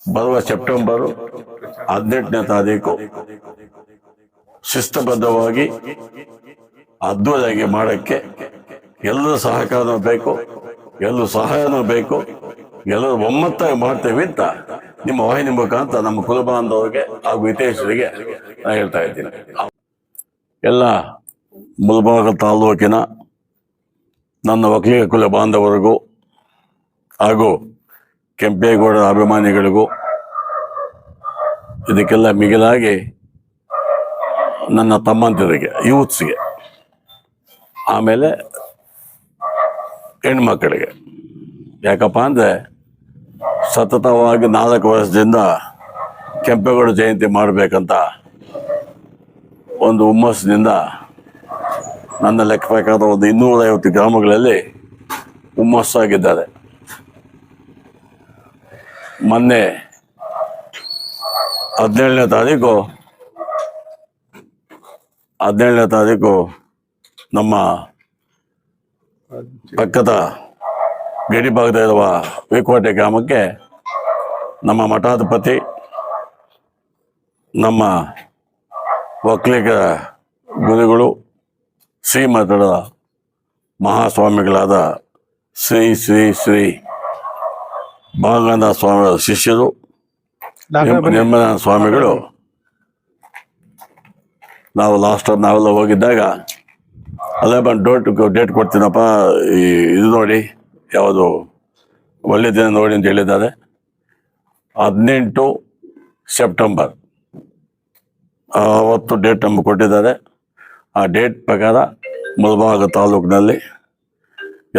ಬರುವ ಸೆಪ್ಟೆಂಬರ್ 18ನೇ ತಾರೀಕು ಶಿಸ್ತಬದ್ಧವಾಗಿ ಅದ್ಭುತವಾಗಿ ಮಾಡಕ್ಕೆ ಎಲ್ಲರ ಸಹಕಾರ ಬೇಕು, ಎಲ್ಲರೂ ಸಹಾಯನೂ ಬೇಕು, ಎಲ್ಲರೂ ಒಮ್ಮತ್ತಾಗಿ ಮಾಡ್ತೇವೆ ಅಂತ ನಿಮ್ಮ ವಾಹಿನಿ ಮುಖಾಂತರ ನಮ್ಮ ಕುಲಬಾಂಧವರಿಗೆ ಹಾಗೂ ಹಿತೈಷಿಗಳಿಗೆ ನಾನು ಹೇಳ್ತಾ ಇದ್ದೀನಿ. ಎಲ್ಲ ಮುಳಬಾಗಿಲು ತಾಲೂಕಿನ ನನ್ನ ಒಕ್ಕಲಿಗ ಕುಲ ಬಾಂಧವರಿಗೂ ಹಾಗೂ ಕೆಂಪೇಗೌಡರ ಅಭಿಮಾನಿಗಳಿಗೂ, ಇದಕ್ಕೆಲ್ಲ ಮಿಗಿಲಾಗಿ ನನ್ನ ತಮ್ಮಂದಿರಿಗೆ, ಯೂತ್ಸ್ಗೆ, ಆಮೇಲೆ ಹೆಣ್ಮಕ್ಕಳಿಗೆ, ಯಾಕಪ್ಪ ಅಂದರೆ ಸತತವಾಗಿ 4 ವರ್ಷದಿಂದ ಕೆಂಪೇಗೌಡ ಜಯಂತಿ ಮಾಡಬೇಕಂತ ಒಂದು ಹುಮ್ಮಸ್ಸಿನಿಂದ ನನ್ನ ಲೆಕ್ಕ ಪ್ರಕಾರ ಒಂದು 250 ಗ್ರಾಮಗಳಲ್ಲಿ ಹುಮ್ಮಸ್ಸಾಗಿದ್ದಾರೆ. ಮೊನ್ನೆ 17ನೇ ತಾರೀಕು ನಮ್ಮ ಪಕ್ಕದ ಗಡಿ ಭಾಗದಲ್ಲಿರುವ ವಿಕೋಟೆ ಗ್ರಾಮಕ್ಕೆ ನಮ್ಮ ಮಠಾಧಿಪತಿ, ನಮ್ಮ ಒಕ್ಕಲಿಗ ಗುರುಗಳು, ಶ್ರೀಮಠದ ಮಹಾಸ್ವಾಮಿಗಳಾದ ಶ್ರೀ ಶ್ರೀ ಶ್ರೀ ಭಾಗನಾಥ ಸ್ವಾಮಿಗಳ ಶಿಷ್ಯರು ನಿರ್ಮಲಾನಂದ ಸ್ವಾಮಿಗಳು, ನಾವೆಲ್ಲ ಹೋಗಿದ್ದಾಗ ಅಲ್ಲೇ ಬಂದು ಡೇಟ್ ಕೊಡ್ತೀನಪ್ಪ, ಇದು ನೋಡಿ ಯಾವುದು ಒಳ್ಳೆ ದಿನ ನೋಡಿ ಅಂತ ಹೇಳಿದ್ದಾರೆ. 18 ಸೆಪ್ಟೆಂಬರ್ ಅವತ್ತು ಡೇಟ್ ನಮಗೆ ಕೊಟ್ಟಿದ್ದಾರೆ. ಆ ಡೇಟ್ ಪ್ರಕಾರ ಮುಳಬಾಗಿಲು ತಾಲೂಕಿನಲ್ಲಿ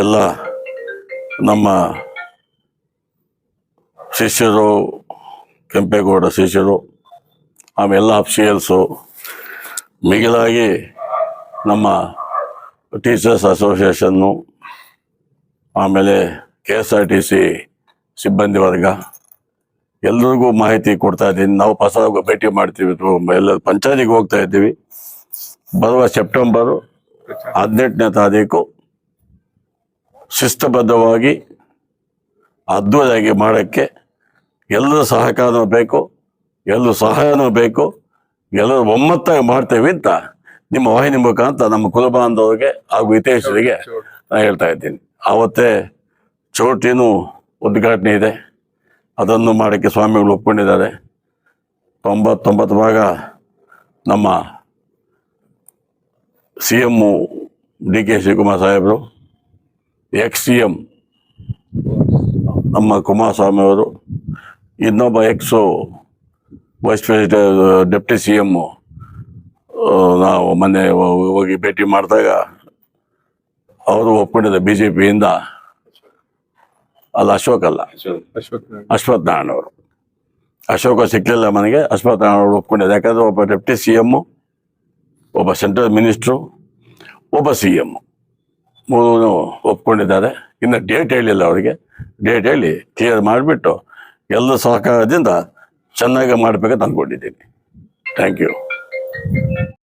ಎಲ್ಲ ನಮ್ಮ ಶಿಷ್ಯರು, ಕೆಂಪೇಗೌಡ ಶಿಷ್ಯರು, ಆಮೇಲೆ ಅಫಿಷಿಯಲ್ಸು, ಮಿಗಿಲಾಗಿ ನಮ್ಮ ಟೀಚರ್ಸ್ ಅಸೋಸಿಯೇಷನ್ನು, ಆಮೇಲೆ KSRTC ಸಿಬ್ಬಂದಿ ವರ್ಗ, ಎಲ್ರಿಗೂ ಮಾಹಿತಿ ಕೊಡ್ತಾ ಇದ್ದೀನಿ. ನಾವು ಭೇಟಿ ಮಾಡ್ತೀವಿ, ಎಲ್ಲ ಪಂಚಾಯತಿಗೆ ಹೋಗ್ತಾ ಇದ್ದೀವಿ. ಬರುವ ಸೆಪ್ಟೆಂಬರ್ 18ನೇ ತಾರೀಕು ಶಿಸ್ತಬದ್ಧವಾಗಿ ಅದ್ಭುತವಾಗಿ ಮಾಡೋಕ್ಕೆ ಎಲ್ಲರ ಸಹಕಾರನೂ ಬೇಕು, ಎಲ್ಲರೂ ಸಹಾಯನೂ ಬೇಕು, ಎಲ್ಲರೂ ಒಮ್ಮತ್ತಾಗಿ ಮಾಡ್ತೇವೆ ಅಂತ ನಿಮ್ಮ ವಾಹಿನಿ ಮುಖಾಂತರ ನಮ್ಮ ಕುಲಬಾಂಧವರಿಗೆ ಹಾಗೂ ಹಿತೈಷಿಗಳಿಗೆ ನಾನು ಹೇಳ್ತಾ ಇದ್ದೀನಿ. ಆವತ್ತೇ ಚೌಟಿನೂ ಉದ್ಘಾಟನೆ ಇದೆ, ಅದನ್ನು ಮಾಡೋಕ್ಕೆ ಸ್ವಾಮಿಗಳು ಒಪ್ಕೊಂಡಿದ್ದಾರೆ. 99 ಭಾಗ ನಮ್ಮ CM DK ಶಿವಕುಮಾರ್ ಸಾಹೇಬರು, ex-CM ನಮ್ಮ ಕುಮಾರಸ್ವಾಮಿ ಅವರು, ಇನ್ನೊಬ್ಬ ವೈಸ್ ಪ್ರೆಸಿಡೆಂಟ್ ಡೆಪ್ಟಿ CM ನಾವು ಮೊನ್ನೆ ಹೋಗಿ ಭೇಟಿ ಮಾಡಿದಾಗ ಅವರು ಒಪ್ಕೊಂಡಿದ್ದಾರೆ. BJPಯಿಂದ ಅಶ್ವಥ್ ನಾರಾಯಣ ಅವರು, ಅಶೋಕ ಸಿಕ್ಕಲಿಲ್ಲ ಮನೆಗೆ, ಅಶ್ವಥ್ ನಾರಾಯಣ ಅವರು ಒಪ್ಕೊಂಡಿದ್ದಾರೆ. ಯಾಕಂದರೆ ಒಬ್ಬ ಡೆಪ್ಟಿ CM, ಒಬ್ಬ ಸೆಂಟ್ರಲ್ ಮಿನಿಸ್ಟ್ರು, ಒಬ್ಬ CM ಮೂರೂ ಒಪ್ಕೊಂಡಿದ್ದಾರೆ. ಇನ್ನು ಡೇಟ್ ಹೇಳಿಲ್ಲ ಅವರಿಗೆ. ಡೇಟ್ ಹೇಳಿ ಕ್ಲಿಯರ್ ಮಾಡಿಬಿಟ್ಟು ಎಲ್ಲ ಸಹಕಾರದಿಂದ ಚೆನ್ನಾಗಿ ಮಾಡಬೇಕಂತ ಅಂದ್ಕೊಂಡಿದ್ದೀನಿ. Thank you.